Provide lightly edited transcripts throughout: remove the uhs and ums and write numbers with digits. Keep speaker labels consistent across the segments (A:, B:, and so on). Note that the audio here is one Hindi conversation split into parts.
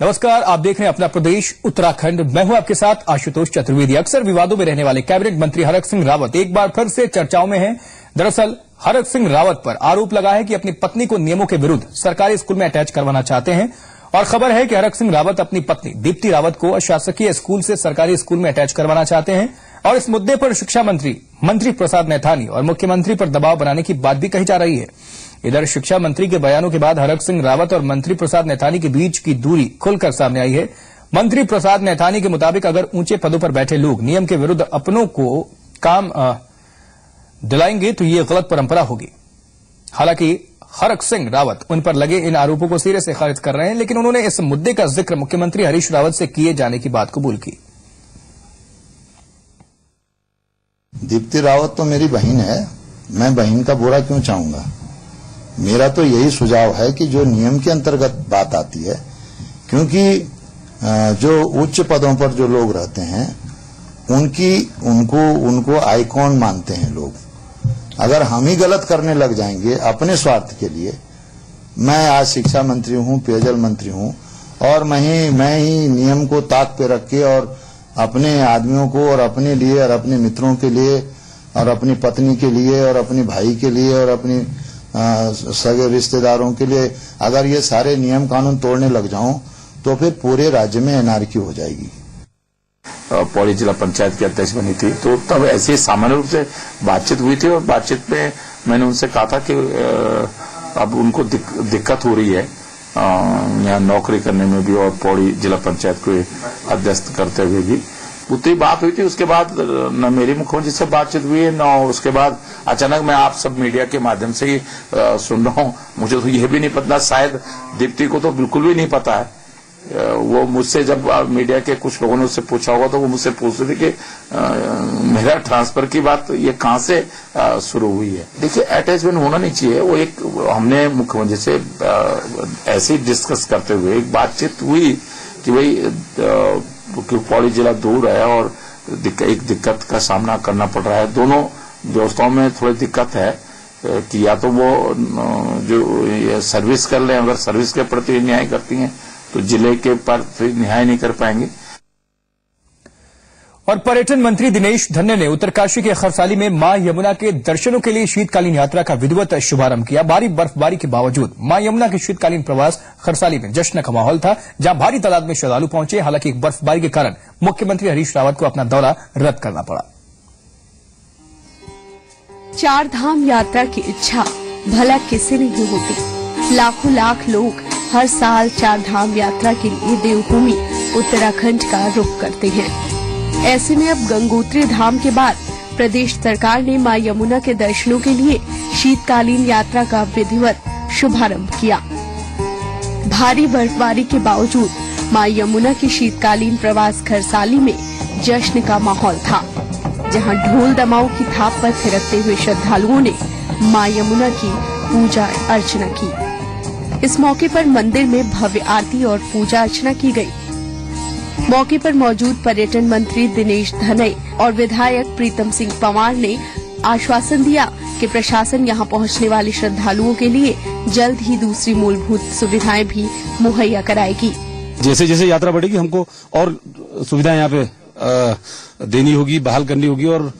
A: नमस्कार, आप देख रहे हैं अपना प्रदेश उत्तराखंड। मैं हूं आपके साथ आशुतोष चतुर्वेदी। अक्सर विवादों में रहने वाले कैबिनेट मंत्री हरक सिंह रावत एक बार फिर से चर्चाओं में हैं। दरअसल हरक सिंह रावत पर आरोप लगा है कि अपनी पत्नी को नियमों के विरुद्ध सरकारी स्कूल में अटैच करवाना चाहते हैं। और खबर है कि हरक सिंह रावत अपनी पत्नी दीप्ति रावत को अशासकीय स्कूल से सरकारी स्कूल में अटैच करवाना चाहते हैं। और इस मुद्दे पर शिक्षा मंत्री प्रसाद नैथानी और मुख्यमंत्री पर दबाव बनाने की बात भी कही जा रही है। इधर शिक्षा मंत्री के बयानों के बाद हरक सिंह रावत और मंत्री प्रसाद नैथानी के बीच की दूरी खुलकर सामने आई है। मंत्री प्रसाद नैथानी के मुताबिक अगर ऊंचे पदों पर बैठे लोग नियम के विरुद्ध अपनों को काम दिलाएंगे तो ये गलत परंपरा होगी। हालांकि हरक सिंह रावत उन पर लगे इन आरोपों को सिरे से खारिज कर रहे हैं, लेकिन उन्होंने इस मुद्दे का जिक्र मुख्यमंत्री हरीश रावत से किए जाने की बात कबूल की।
B: दीप्ति रावत तो मेरी बहन है, मैं बहन का बुरा क्यों चाहूंगा। मेरा तो यही सुझाव है कि जो नियम के अंतर्गत बात आती है, क्योंकि जो उच्च पदों पर जो लोग रहते हैं उनको आइकॉन मानते हैं लोग। अगर हम ही गलत करने लग जाएंगे अपने स्वार्थ के लिए, मैं आज शिक्षा मंत्री हूं, पेयजल मंत्री हूं, और मैं ही नियम को ताक पे रख के और अपने आदमियों को और अपने लिए और अपने मित्रों के लिए और अपनी पत्नी के लिए और अपने भाई के लिए और अपनी सगे रिश्तेदारों के लिए अगर ये सारे नियम कानून तोड़ने लग जाऊं तो फिर पूरे राज्य में एनआरकी हो जाएगी।
C: पौड़ी जिला पंचायत की अध्यक्ष बनी थी, तो तब ऐसे सामान्य रूप से बातचीत हुई थी और बातचीत में मैंने उनसे कहा था कि अब उनको दिक्कत हो रही है यहाँ नौकरी करने में भी और पौड़ी जिला पंचायत को अध्यक्ष करते हुए भी। उतनी बात हुई थी। उसके बाद न मेरी मुख्यमंत्री से बातचीत हुई है, न उसके बाद अचानक मैं आप सब मीडिया के माध्यम से ही सुन रहा हूँ। मुझे तो यह भी नहीं पता, शायद दीप्ति को तो बिल्कुल भी नहीं पता है। वो मुझसे जब मीडिया के कुछ लोगों ने उससे पूछा होगा तो वो मुझसे पूछते थे कि मेरा ट्रांसफर की बात ये कहाँ से शुरू हुई है। देखिए, अटैचमेंट होना नहीं चाहिए। वो एक हमने मुख्यमंत्री से ऐसे ही डिस्कस करते हुए एक बातचीत हुई कि भाई क्योंकि पौड़ी जिला दूर है और एक दिक्कत का सामना करना पड़ रहा है। दोनों व्यवस्थाओं में थोड़ी दिक्कत है कि या तो वो जो सर्विस कर लें, अगर सर्विस के प्रति न्याय करती हैं तो जिले के पर न्याय नहीं कर पाएंगे।
A: और पर्यटन मंत्री दिनेश धन्य ने उत्तरकाशी के खरसाली में मां यमुना के दर्शनों के लिए शीतकालीन यात्रा का विधिवत शुभारंभ किया। भारी बर्फबारी के बावजूद मां यमुना के शीतकालीन प्रवास खरसाली में जश्न का माहौल था, जहां भारी तादाद में श्रद्धालु पहुंचे। हालांकि बर्फबारी के कारण मुख्यमंत्री हरीश रावत को अपना दौरा रद्द करना पड़ा।
D: चार धाम यात्रा की इच्छा भला किसी नहीं होती। लाखों लाख लोग हर साल चार धाम यात्रा के लिए देवभूमि उत्तराखंड का रुख करते हैं। ऐसे में अब गंगोत्री धाम के बाद प्रदेश सरकार ने मां यमुना के दर्शनों के लिए शीतकालीन यात्रा का विधिवत शुभारंभ किया। भारी बर्फबारी के बावजूद मां यमुना की शीतकालीन प्रवास खरसाली में जश्न का माहौल था, जहां ढोल दमाऊ की थाप पर थिरकते हुए श्रद्धालुओं ने मां यमुना की पूजा अर्चना की। इस मौके पर मंदिर में भव्य आरती और पूजा अर्चना की गई। मौके पर मौजूद पर्यटन मंत्री दिनेश धनय और विधायक प्रीतम सिंह पंवार ने आश्वासन दिया कि प्रशासन यहां पहुंचने वाले श्रद्धालुओं के लिए जल्द ही दूसरी मूलभूत सुविधाएं भी मुहैया कराएगी।
E: जैसे जैसे यात्रा बढ़ेगी हमको और सुविधाएं यहाँ पे देनी होगी, बहाल करनी होगी। और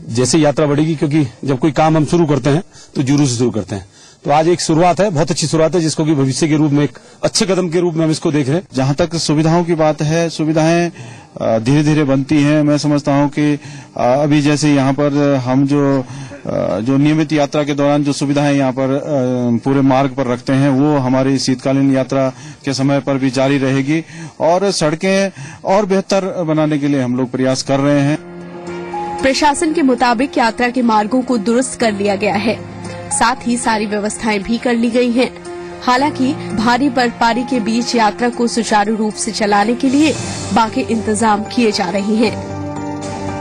E: जैसे यात्रा बढ़ेगी, क्योंकि जब कोई काम हम शुरू करते हैं तो जुरू से शुरू करते हैं, तो आज एक शुरुआत है, बहुत अच्छी शुरुआत है, जिसको कि भविष्य के रूप में एक अच्छे कदम के रूप में हम इसको देख रहे हैं।
F: जहां तक सुविधाओं की बात है, सुविधाएं धीरे धीरे बनती हैं। मैं समझता हूं कि अभी जैसे यहाँ पर हम जो नियमित यात्रा के दौरान जो सुविधाएं यहाँ पर पूरे मार्ग पर रखते हैं, वो हमारी शीतकालीन यात्रा के समय पर भी जारी रहेगी। और सड़कें और बेहतर बनाने के लिए हम लोग प्रयास कर रहे हैं।
D: प्रशासन के मुताबिक यात्रा के मार्गों को दुरुस्त कर लिया गया है, साथ ही सारी व्यवस्थाएं भी कर ली गई हैं। हालांकि भारी बर्फबारी के बीच यात्रा को सुचारू रूप से चलाने के लिए बाकी इंतजाम किए जा रहे हैं।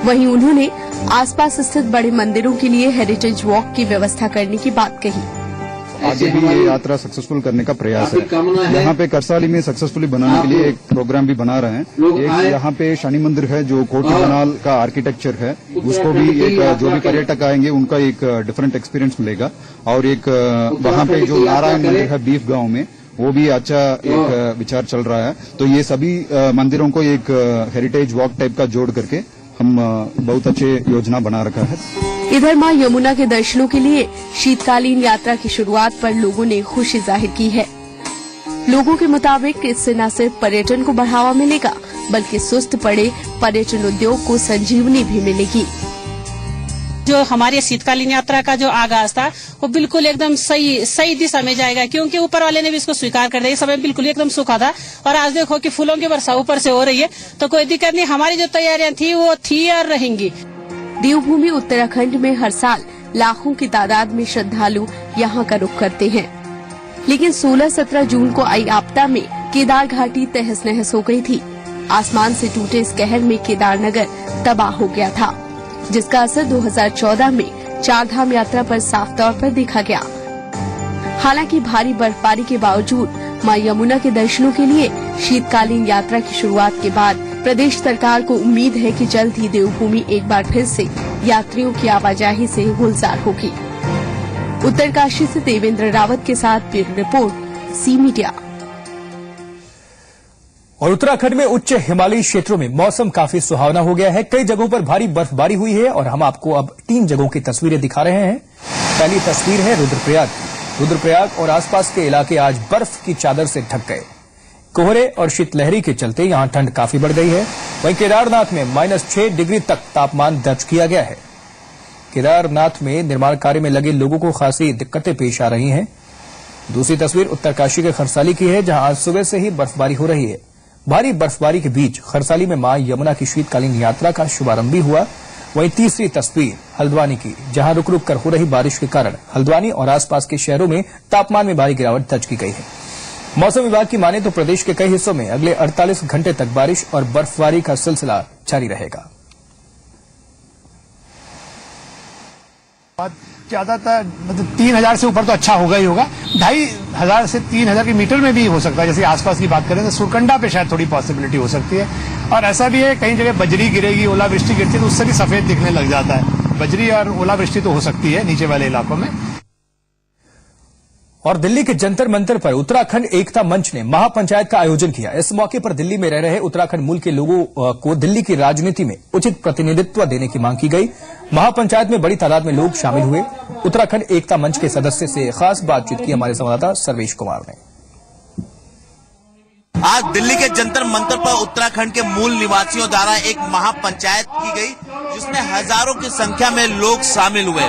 D: वहीं उन्होंने आसपास स्थित बड़े मंदिरों के लिए हेरिटेज वॉक की व्यवस्था करने की बात कही।
F: आगे भी ये यात्रा सक्सेसफुल करने का प्रयास है। यहाँ पे करसाली में सक्सेसफुली बनाने के लिए एक प्रोग्राम भी बना रहे हैं। एक यहाँ पे शनि मंदिर है जो कोटी कनाल का आर्किटेक्चर है, उसको भी एक जो भी पर्यटक आएंगे उनका एक डिफरेंट एक्सपीरियंस मिलेगा। और एक वहाँ पे जो नारायण मंदिर है बीफ गांव में,
G: वो भी अच्छा एक विचार चल रहा है। तो ये सभी मंदिरों को एक हेरिटेज वॉक टाइप का जोड़ करके हम बहुत अच्छे योजना बना रखा है।
D: इधर मां यमुना के दर्शनों के लिए शीतकालीन यात्रा की शुरुआत पर लोगों ने खुशी जाहिर की है। लोगों के मुताबिक इससे न सिर्फ पर्यटन को बढ़ावा मिलेगा बल्कि सुस्त पड़े पर्यटन उद्योग को संजीवनी भी मिलेगी।
H: जो हमारी शीतकालीन यात्रा का जो आगाज था वो बिल्कुल एकदम सही दिशा में जाएगा, क्योंकि ऊपर वाले ने भी इसको स्वीकार कर दिया। समय बिल्कुल एकदम सूखा था और आज देखो कि फूलों की वर्षा ऊपर से हो रही है, तो कोई दिक्कत नहीं। हमारी जो तैयारियां थी वो थी और रहेंगी।
D: देवभूमि उत्तराखंड में हर साल लाखों की तादाद में श्रद्धालु यहाँ का रुख करते हैं, लेकिन 16-17 जून को आई आपदा में केदार घाटी तहस नहस हो गई थी। आसमान से टूटे इस कहर में केदार नगर तबाह हो गया था, जिसका असर 2014 में चारधाम यात्रा पर साफ तौर पर देखा गया। हालांकि भारी बर्फबारी के बावजूद मां यमुना के दर्शनों के लिए शीतकालीन यात्रा की शुरुआत के बाद प्रदेश सरकार को उम्मीद है कि जल्द ही देवभूमि एक बार फिर से यात्रियों की आवाजाही से गुलजार होगी। उत्तरकाशी से देवेंद्र रावत के साथ ब्यूरो रिपोर्ट, सी मीडिया।
A: और उत्तराखंड में उच्च हिमालयी क्षेत्रों में मौसम काफी सुहावना हो गया है। कई जगहों पर भारी बर्फबारी हुई है और हम आपको अब 3 जगहों की तस्वीरें दिखा रहे हैं। पहली तस्वीर है रुद्रप्रयाग। रुद्रप्रयाग और आसपास के इलाके आज बर्फ की चादर से ढक गए। कोहरे और शीतलहरी के चलते यहां ठंड काफी बढ़ गई है। वहीं केदारनाथ में -6 डिग्री तक तापमान दर्ज किया गया है। केदारनाथ में निर्माण कार्य में लगे लोगों को खासी दिक्कतें पेश आ रही हैं। दूसरी तस्वीर उत्तरकाशी के खरसाली की है, जहां आज सुबह से ही बर्फबारी हो रही है। भारी बर्फबारी के बीच खरसाली में मां यमुना की शीतकालीन यात्रा का शुभारंभ भी हुआ। वहीं तीसरी तस्वीर हल्द्वानी की, जहां रुक रुक कर हो रही बारिश के कारण हल्द्वानी और आसपास के शहरों में तापमान में भारी गिरावट दर्ज की गई है। मौसम विभाग की माने तो प्रदेश के कई हिस्सों में अगले 48 घंटे तक बारिश और बर्फबारी का सिलसिला जारी रहेगा।
I: ज्यादातर मतलब 3000 से ऊपर तो अच्छा होगा ही होगा। 2500 से 3000 के मीटर में भी हो सकता है। जैसे आसपास की बात करें तो सुरकंडा पे शायद थोड़ी पॉसिबिलिटी हो सकती है। और ऐसा भी है कई जगह बजरी गिरेगी, ओलावृष्टि गिरती है तो उससे भी सफेद दिखने लग जाता है। बजरी और ओलावृष्टि तो हो सकती है नीचे वाले इलाकों में।
A: और दिल्ली के जंतर मंतर पर उत्तराखंड एकता मंच ने महापंचायत का आयोजन किया। इस मौके पर दिल्ली में रह रहे उत्तराखंड मूल के लोगों को दिल्ली की राजनीति में उचित प्रतिनिधित्व देने की मांग की गई। महापंचायत में बड़ी तादाद में लोग शामिल हुए। उत्तराखंड एकता मंच के सदस्य से खास बातचीत की हमारे संवाददाता सर्वेश कुमार ने।
J: आज दिल्ली के जंतर मंतर पर उत्तराखंड के मूल निवासियों द्वारा एक महापंचायत की गई, जिसमें हजारों की संख्या में लोग शामिल हुए।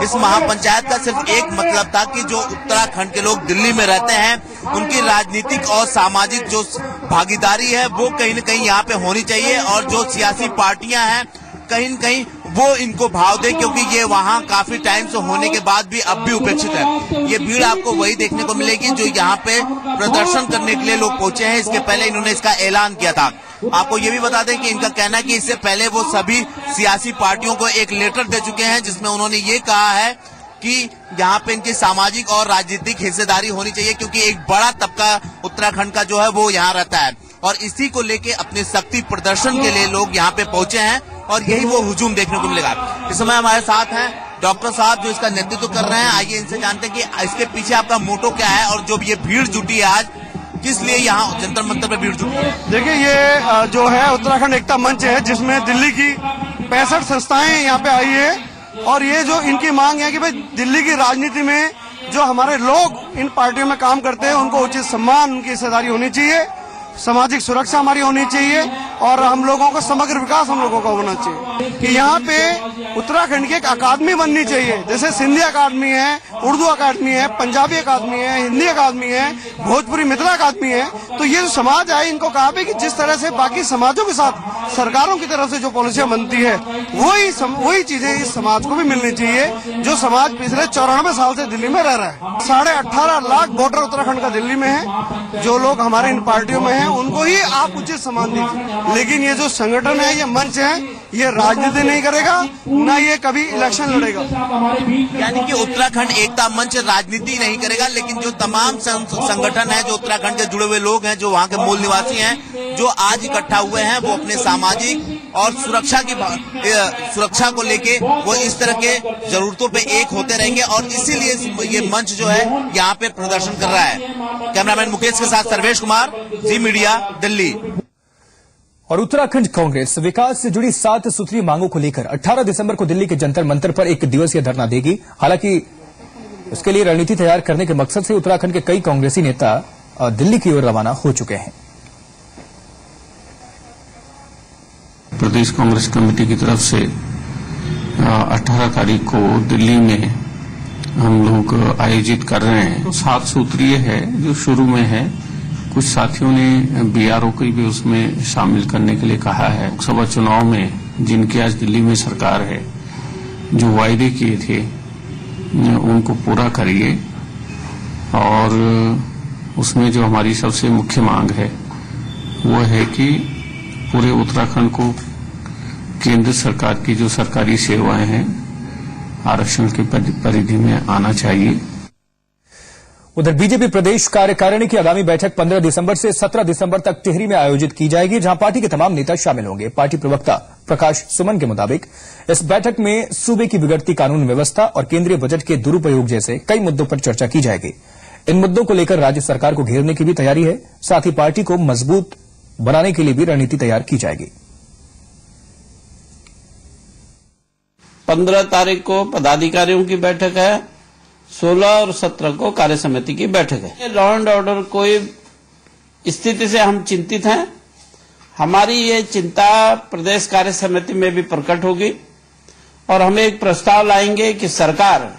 J: इस महापंचायत का सिर्फ एक मतलब था कि जो उत्तराखंड के लोग दिल्ली में रहते हैं उनकी राजनीतिक और सामाजिक जो भागीदारी है वो कहीं न कहीं यहाँ पे होनी चाहिए, और जो सियासी पार्टियां हैं कहीं न कहीं वो इनको भाव दे, क्योंकि ये वहाँ काफी टाइम से होने के बाद भी अब भी उपेक्षित है। ये भीड़ आपको वही देखने को मिलेगी जो यहाँ पे प्रदर्शन करने के लिए लोग पहुंचे हैं। इसके पहले इन्होंने इसका ऐलान किया था। आपको ये भी बता दें कि इनका कहना है कि इससे पहले वो सभी सियासी पार्टियों को एक लेटर दे चुके हैं, जिसमें उन्होंने ये कहा है कि यहाँ पे इनकी सामाजिक और राजनीतिक हिस्सेदारी होनी चाहिए, क्योंकि एक बड़ा तबका उत्तराखंड का जो है वो यहाँ रहता है। और इसी को लेके अपने शक्ति प्रदर्शन के लिए लोग यहाँ पे पहुंचे हैं और यही वो हुजूम देखने को मिलेगा। इस समय हमारे साथ हैं डॉक्टर साहब जो इसका नेतृत्व कर रहे हैं। आइए इनसे जानते हैं कि इसके पीछे आपका मोटो क्या है और जो ये भीड़ जुटी है आज किस लिए यहाँ जंतर मंतर पे भीड़ जुटी है?
I: देखिए ये जो है उत्तराखंड एकता मंच है, जिसमें दिल्ली की 65 संस्थाएं यहाँ पे आई है। और ये जो इनकी मांग है कि भाई दिल्ली की राजनीति में जो हमारे लोग इन पार्टियों में काम करते हैं उनको उचित सम्मान, उनकी हिस्सेदारी होनी चाहिए, सामाजिक सुरक्षा हमारी होनी चाहिए और हम लोगों का समग्र विकास हम लोगों का होना चाहिए। कि यहाँ पे उत्तराखंड की एक अकादमी बननी चाहिए, जैसे सिंधी अकादमी है, उर्दू अकादमी है, पंजाबी अकादमी है, हिंदी अकादमी है, भोजपुरी मिथिला अकादमी है। तो ये जो समाज है इनको कहा कि जिस तरह से बाकी समाजों के साथ सरकारों की तरफ से जो पॉलिसियां बनती है वही चीजें इस समाज को भी मिलनी चाहिए, जो समाज पिछले 94 साल से दिल्ली में रह रहा है। 18.5 लाख वोटर उत्तराखंड का दिल्ली में है। जो लोग हमारे इन पार्टियों में हैं उनको ही आप उचित सम्मान दीजिए। लेकिन ये जो संगठन है, ये मंच है, ये राजनीति नहीं करेगा, न ये कभी इलेक्शन लड़ेगा।
J: यानी कि उत्तराखंड एकता मंच राजनीति नहीं करेगा, लेकिन जो तमाम संगठन है, जो उत्तराखंड के जुड़े हुए लोग हैं, जो वहाँ के मूल निवासी हैं, जो आज इकट्ठा हुए हैं, वो अपने सामाजिक और सुरक्षा को लेके वो इस तरह के जरूरतों पे एक होते रहेंगे और इसीलिए ये मंच जो है यहाँ पे प्रदर्शन कर रहा है। कैमरामैन मुकेश के साथ सर्वेश कुमार, जी मीडिया, दिल्ली।
A: और उत्तराखंड कांग्रेस विकास से जुड़ी 7 सूत्रीय मांगों को लेकर 18 दिसंबर को दिल्ली के जंतर मंतर पर 1 दिवसीय धरना देगी। हालांकि उसके लिए रणनीति तैयार करने के मकसद से उत्तराखंड के कई कांग्रेसी नेता दिल्ली की ओर रवाना हो चुके हैं।
K: प्रदेश कांग्रेस कमेटी की तरफ से 18 तारीख को दिल्ली में हम लोग आयोजित कर रहे हैं। 7 सूत्रीय है जो शुरू में है, कुछ साथियों ने बीआरओ को भी उसमें शामिल करने के लिए कहा है। लोकसभा चुनाव में जिनकी आज दिल्ली में सरकार है, जो वायदे किए थे उनको पूरा करिए और उसमें जो हमारी सबसे मुख्य मांग है वो है कि पूरे उत्तराखंड को केंद्र सरकार की जो सरकारी सेवाएं हैं आरक्षण की परिधि में आना चाहिए।
A: उधर बीजेपी प्रदेश कार्यकारिणी की आगामी बैठक 15 दिसंबर से 17 दिसंबर तक टिहरी में आयोजित की जाएगी, जहां पार्टी के तमाम नेता शामिल होंगे। पार्टी प्रवक्ता प्रकाश सुमन के मुताबिक इस बैठक में सूबे की बिगड़ती कानून व्यवस्था और केंद्रीय बजट के दुरुपयोग जैसे कई मुद्दों पर चर्चा की जाएगी। इन मुद्दों को लेकर राज्य सरकार को घेरने की भी तैयारी है। साथ ही पार्टी को मजबूत बनाने के लिए भी रणनीति तैयार की जाएगी।
L: 15 तारीख को पदाधिकारियों की बैठक है, 16 और 17 को कार्य समिति की बैठक है। लॉ एंड ऑर्डर कोई स्थिति से हम चिंतित हैं। हमारी ये चिंता प्रदेश कार्य समिति में भी प्रकट होगी और हम एक प्रस्ताव लाएंगे कि सरकार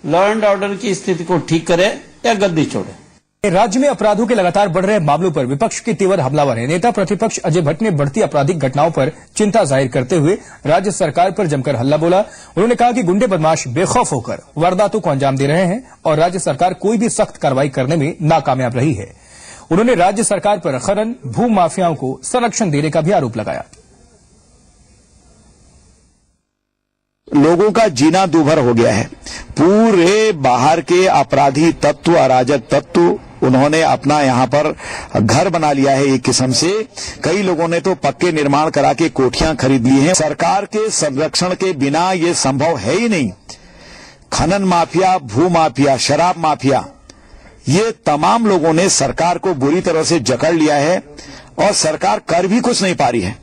L: लॉ एंड ऑर्डर की स्थिति को ठीक करे या गद्दी छोड़े।
A: राज्य में अपराधों के लगातार बढ़ रहे मामलों पर विपक्ष के तीव्र हमलावर है। नेता प्रतिपक्ष अजय भट्ट ने बढ़ती आपराधिक घटनाओं पर चिंता जाहिर करते हुए राज्य सरकार पर जमकर हल्ला बोला। उन्होंने कहा कि गुंडे बदमाश बेखौफ होकर वारदातों को अंजाम दे रहे हैं और राज्य सरकार कोई भी सख्त कार्रवाई करने में नाकामयाब रही है। उन्होंने राज्य सरकार पर खनन भू माफियाओं को संरक्षण देने का भी आरोप लगाया।
M: लोगों का जीना दूभर हो गया है। पूरे बाहर के अपराधी तत्व, अराजक तत्व उन्होंने अपना यहाँ पर घर बना लिया है। एक किस्म से कई लोगों ने तो पक्के निर्माण करा के कोठियां खरीद ली हैं। सरकार के संरक्षण के बिना ये संभव है ही नहीं। खनन माफिया, भू माफिया, शराब माफिया, ये तमाम लोगों ने सरकार को बुरी तरह से जकड़ लिया है और सरकार कर भी कुछ नहीं पा रही है।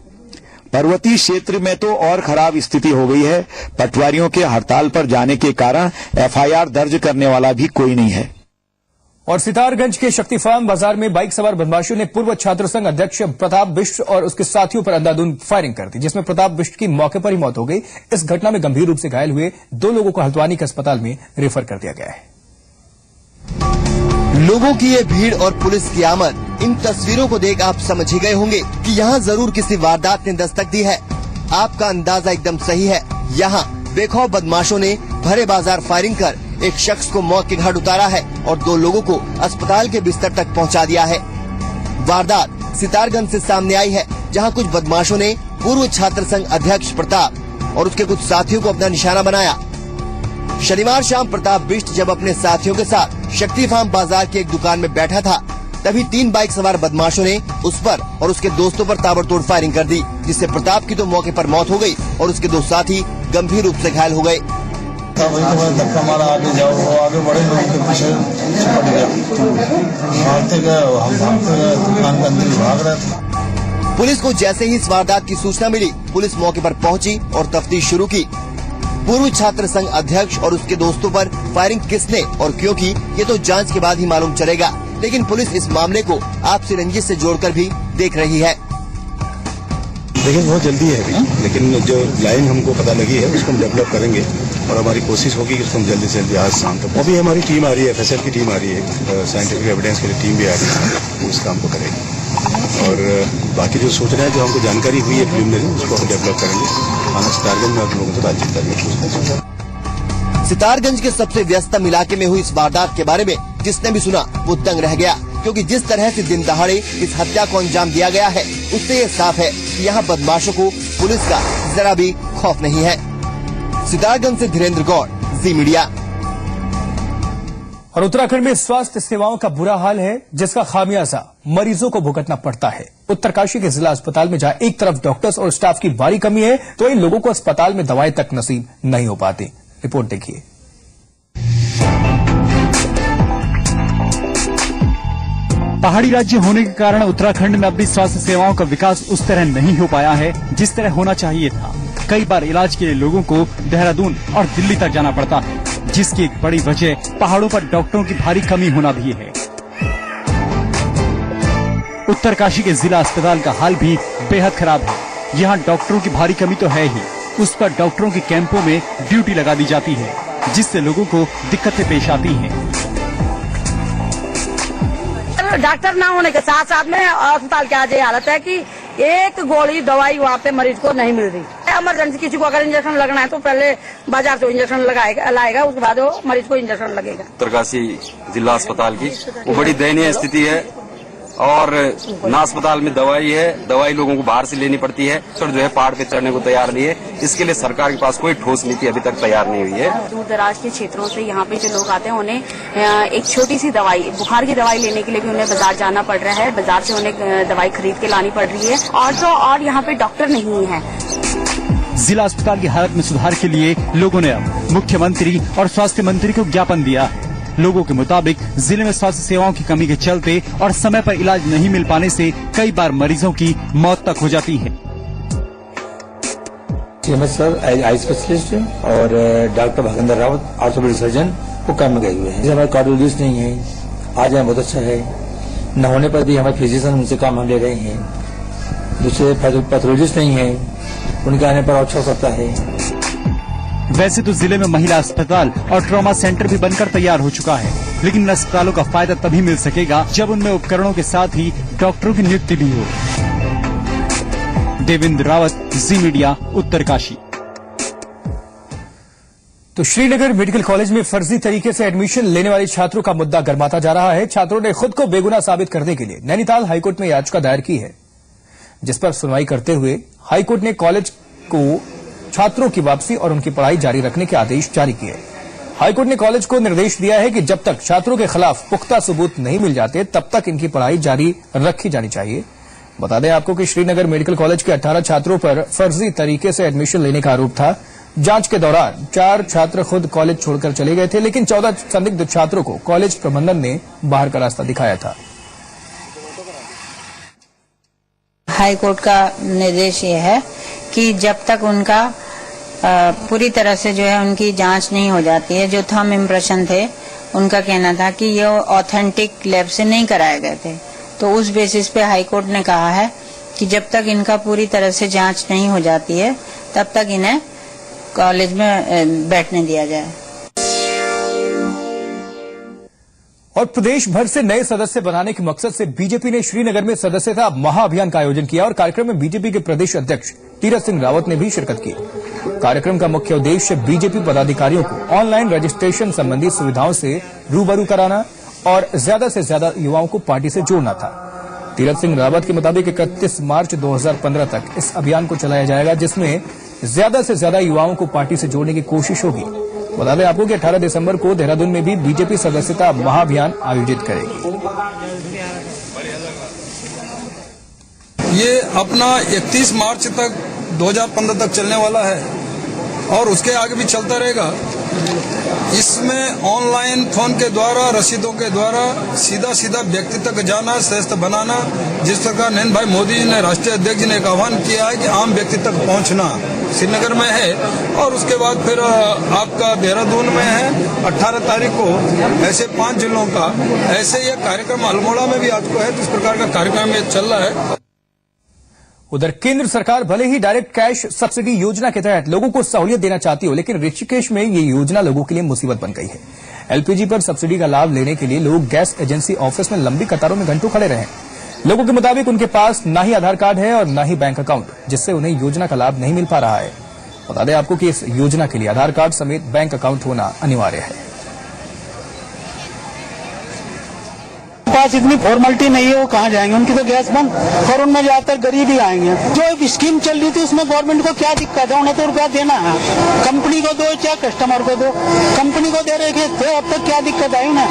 M: पर्वतीय क्षेत्र में तो और खराब स्थिति हो गई है। पटवारियों के हड़ताल पर जाने के कारण एफआईआर दर्ज करने वाला भी कोई नहीं है।
A: और सितारगंज के शक्ति फार्म बाजार में बाइक सवार बदमाशों ने पूर्व छात्र संघ अध्यक्ष प्रताप बिष्ट और उसके साथियों पर अंधाधुंध फायरिंग कर दी, जिसमें प्रताप बिष्ट की मौके पर ही मौत हो गई। इस घटना में गंभीर रूप से घायल हुए 2 लोगों को हल्द्वानी के अस्पताल में रेफर कर दिया गया है।
N: लोगों की ये भीड़ और पुलिस की आमद, इन तस्वीरों को देख आप समझ ही गए होंगे कि यहाँ जरूर किसी वारदात ने दस्तक दी है। आपका अंदाजा एकदम सही है। यहाँ बेखौफ बदमाशों ने भरे बाजार फायरिंग कर एक शख्स को मौत के घाट उतारा है और 2 लोगों को अस्पताल के बिस्तर तक पहुंचा दिया है। वारदात सितारगंज से सामने आई है, जहां कुछ बदमाशों ने पूर्व छात्र संघ अध्यक्ष प्रताप और उसके कुछ साथियों को अपना निशाना बनाया। शनिवार शाम प्रताप बिष्ट जब अपने साथियों के साथ शक्ति फार्म बाजार की एक दुकान में बैठा था, तभी 3 बाइक सवार बदमाशों ने उस पर और उसके दोस्तों पर ताबड़तोड़ फायरिंग कर दी, जिससे प्रताप की तो मौके पर मौत हो गई और उसके 2 साथी गंभीर रूप से घायल हो गए।
O: धक्का मारा, आगे जाओ, वो आगे बड़े लोगों के पीछे चिपट गया। भागते गए, हम भागते गए, दुकान के अंदर भाग रहे थे।
N: पुलिस को जैसे ही इस वारदात की सूचना मिली, पुलिस मौके पर पहुंची और तफ्तीश शुरू की। पूर्व छात्र संघ अध्यक्ष और उसके दोस्तों पर फायरिंग किसने और क्यों की, ये तो जांच के बाद ही मालूम चलेगा, लेकिन पुलिस इस मामले को आपसी रंजिश से जोड़कर भी देख रही है।
P: देखिए बहुत जल्दी है अभी, लेकिन जो लाइन हमको पता लगी है उसको हम डेवलप करेंगे और हमारी कोशिश होगी कि उसको हम जल्दी से जल्दी आज शाम तक। अभी हमारी टीम आ रही है, एफएसएल की टीम आ रही है, साइंटिफिक एविडेंस के लिए टीम भी आ रही है, वो इस काम को करेगी। और बाकी जो सूचना है, जो हमको जानकारी हुई है प्रिलिमिनरी, उसको हम डेवलप करेंगे। थाना सितारगंज में आप लोगों से बातचीत करेंगे।
N: सितारगंज के सबसे व्यस्तम इलाके में हुई इस वारदात के बारे में जिसने भी सुना वो दंग रह गया, क्योंकि जिस तरह से दिन दहाड़े इस हत्या को अंजाम दिया गया है, उससे ये साफ है कि यहाँ बदमाशों को पुलिस का जरा भी खौफ नहीं है। सितारगंज से धीरेन्द्र गौड़, जी मीडिया।
A: और उत्तराखंड में स्वास्थ्य सेवाओं का बुरा हाल है, जिसका खामियाजा मरीजों को भुगतना पड़ता है। उत्तरकाशी के जिला अस्पताल में जहां एक तरफ डॉक्टर्स और स्टाफ की भारी कमी है, तो इन लोगों को अस्पताल में दवाएं तक नसीब नहीं हो पाती। रिपोर्ट देखिए।
Q: पहाड़ी राज्य होने के कारण उत्तराखंड में अपनी स्वास्थ्य सेवाओं का विकास उस तरह नहीं हो पाया है जिस तरह होना चाहिए था। कई बार इलाज के लिए लोगों को देहरादून और दिल्ली तक जाना पड़ता है, जिसकी एक बड़ी वजह पहाड़ों पर डॉक्टरों की भारी कमी होना भी है। उत्तरकाशी के जिला अस्पताल का हाल भी बेहद खराब है। यहाँ डॉक्टरों की भारी कमी तो है ही, उस पर डॉक्टरों के कैंपों में ड्यूटी लगा दी जाती है, जिससे लोगों को दिक्कतें पेश आती हैं।
R: डॉक्टर ना होने के साथ साथ में अस्पताल की आज ये हालत है कि एक गोली दवाई वहाँ पे मरीज को नहीं मिल रही। इमरजेंसी किसी को अगर इंजेक्शन लगना है तो पहले बाजार से इंजेक्शन लाएगा, उसके बाद वो मरीज को इंजेक्शन लगेगा।
S: उत्तरकाशी जिला अस्पताल की वो बड़ी दयनीय स्थिति है और ना अस्पताल में दवाई है, दवाई लोगों को बाहर से लेनी पड़ती है। सर जो है पहाड़ पे चढ़ने को तैयार नहीं है, इसके लिए सरकार के पास कोई ठोस नीति अभी तक तैयार नहीं हुई है।
T: दूर दराज के क्षेत्रों से यहाँ पे जो लोग आते हैं उन्हें एक छोटी सी दवाई, बुखार की दवाई लेने के लिए भी उन्हें बाजार जाना पड़ रहा है, बाजार से उन्हें दवाई खरीद के लानी पड़ रही है और यहाँ पे डॉक्टर नहीं है।
Q: जिला अस्पताल की हालत में सुधार के लिए लोगों ने अब मुख्यमंत्री और स्वास्थ्य मंत्री को ज्ञापन दिया है। लोगों के मुताबिक जिले में स्वास्थ्य सेवाओं की कमी के चलते और समय पर इलाज नहीं मिल पाने से कई बार मरीजों की मौत तक हो जाती है।
U: सर आई स्पेशलिस्ट और doctor Bhagendra Rawat orthopaedic surgeon वो काम में गए हुए हैं। हमारे कार्डियोलॉजिस्ट नहीं है, आज यहाँ बहुत अच्छा है, न होने पर भी हमारे फिजिशियन उनसे काम हम ले रहे हैं। दूसरे पैथोलॉजिस्ट नहीं है, उनके आने पर अच्छा हो सकता है।
Q: वैसे तो जिले में महिला अस्पताल और ट्रॉमा सेंटर भी बनकर तैयार हो चुका है, लेकिन इन अस्पतालों का फायदा तभी मिल सकेगा जब उनमें उपकरणों के साथ ही डॉक्टरों की नियुक्ति भी हो। देवेंद्र रावत, जी मीडिया, उत्तरकाशी।
A: तो श्रीनगर मेडिकल कॉलेज में फर्जी तरीके से एडमिशन लेने वाले छात्रों का मुद्दा गर्माता जा रहा है। छात्रों ने खुद को बेगुनाह साबित करने के लिए नैनीताल हाईकोर्ट में याचिका दायर की है, जिस पर सुनवाई करते हुए हाईकोर्ट ने कॉलेज को छात्रों की वापसी और उनकी पढ़ाई जारी रखने के आदेश जारी किए। हाईकोर्ट ने कॉलेज को निर्देश दिया है कि जब तक छात्रों के खिलाफ पुख्ता सबूत नहीं मिल जाते तब तक इनकी पढ़ाई जारी रखी जानी चाहिए। बता दें आपको कि श्रीनगर मेडिकल कॉलेज के 18 छात्रों पर फर्जी तरीके से एडमिशन लेने का आरोप था। जांच के दौरान 4 छात्र खुद कॉलेज छोड़कर चले गए थे, लेकिन 14 संदिग्ध छात्रों को कॉलेज प्रबंधन ने बाहर का रास्ता दिखाया था।
V: हाईकोर्ट का निर्देश ये है कि जब तक उनका पूरी तरह से जो है उनकी जांच नहीं हो जाती है, जो थंब इम्प्रेशन थे उनका कहना था कि ये ऑथेंटिक लैब से नहीं कराए गए थे, तो उस बेसिस पे हाईकोर्ट ने कहा है कि जब तक इनका पूरी तरह से जांच नहीं हो जाती है तब तक इन्हें कॉलेज में बैठने दिया जाए।
A: और प्रदेश भर से नए सदस्य बनाने के मकसद से बीजेपी ने श्रीनगर में सदस्यता महाअभियान का आयोजन किया और कार्यक्रम में बीजेपी के प्रदेश अध्यक्ष तीरथ सिंह रावत ने भी शिरकत की। कार्यक्रम का मुख्य उद्देश्य बीजेपी पदाधिकारियों को ऑनलाइन रजिस्ट्रेशन संबंधी सुविधाओं से रूबरू कराना और ज्यादा से ज्यादा युवाओं को पार्टी से जोड़ना था। तीरथ सिंह रावत के मुताबिक 31 मार्च 2015 तक इस अभियान को चलाया जाएगा, जिसमें ज्यादा से ज्यादा युवाओं को पार्टी से जोड़ने की कोशिश होगी। बता दें आपको कि 18 दिसंबर को देहरादून में भी बीजेपी सदस्यता महाअभियान आयोजित करेगी।
W: ये अपना 31 मार्च तक 2015 तक चलने वाला है और उसके आगे भी चलता रहेगा। इसमें ऑनलाइन फोन के द्वारा, रसीदों के द्वारा सीधा व्यक्ति तक जाना, श्रेष्ठ बनाना, जिस प्रकार नरेंद्र भाई मोदी जी ने, राष्ट्रीय अध्यक्ष जी ने एक आह्वान किया है कि आम व्यक्ति तक पहुंचना श्रीनगर में है और उसके बाद फिर आपका देहरादून में है 18 तारीख को। ऐसे 5 जिलों का ऐसे ये कार्यक्रम अल्मोड़ा में भी आज को है, तो इस प्रकार का कार्यक्रम ये चल रहा है।
A: उधर केंद्र सरकार भले ही डायरेक्ट कैश सब्सिडी योजना के तहत लोगों को सहूलियत देना चाहती हो, लेकिन ऋषिकेश में ये योजना लोगों के लिए मुसीबत बन गई है। एलपीजी पर सब्सिडी का लाभ लेने के लिए लोग गैस एजेंसी ऑफिस में लंबी कतारों में घंटों खड़े रहे। लोगों के मुताबिक उनके पास न ही आधार कार्ड है और न ही बैंक अकाउंट, जिससे उन्हें योजना का लाभ नहीं मिल पा रहा है। बता दें आपको कि इस योजना के लिए आधार कार्ड समेत बैंक अकाउंट होना अनिवार्य है।
B: पास इतनी फॉर्मेलिटी नहीं है वो कहाँ जाएंगे, उनकी तो गैस बंद और उनमें ज्यादातर गरीब ही आएंगे। जो एक स्कीम चल रही थी उसमें गवर्नमेंट को क्या दिक्कत है, उन्हें तो रुपया देना है, कंपनी को दो चाहे कस्टमर को दो, कंपनी को दे रहे थे अब तक क्या दिक्कत आई उन्हें,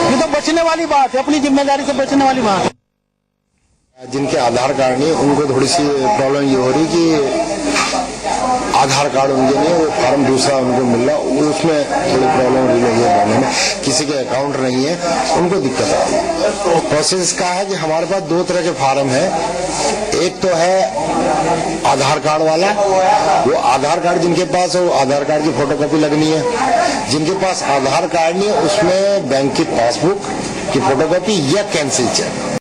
B: ये तो बचने वाली बात है, अपनी जिम्मेदारी से बचने वाली बात है।
C: जिनके आधार कार्ड नहीं उनको थोड़ी सी प्रॉब्लम ये हो रही कि आधार कार्ड उनके नहीं, वो फॉर्म दूसरा उनको मिल रहा, उसमें थोड़ी प्रॉब्लम हो रही है भरने में, किसी के अकाउंट नहीं है उनको दिक्कत आती है। प्रोसेस का है कि हमारे पास दो तरह के फॉर्म है, एक तो है आधार कार्ड वाला, वो आधार कार्ड जिनके पास है वो आधार कार्ड की फोटोकॉपी लगनी है, जिनके पास आधार कार्ड नहीं है उसमें बैंक की पासबुक की फोटोकॉपी या कैंसिल चेक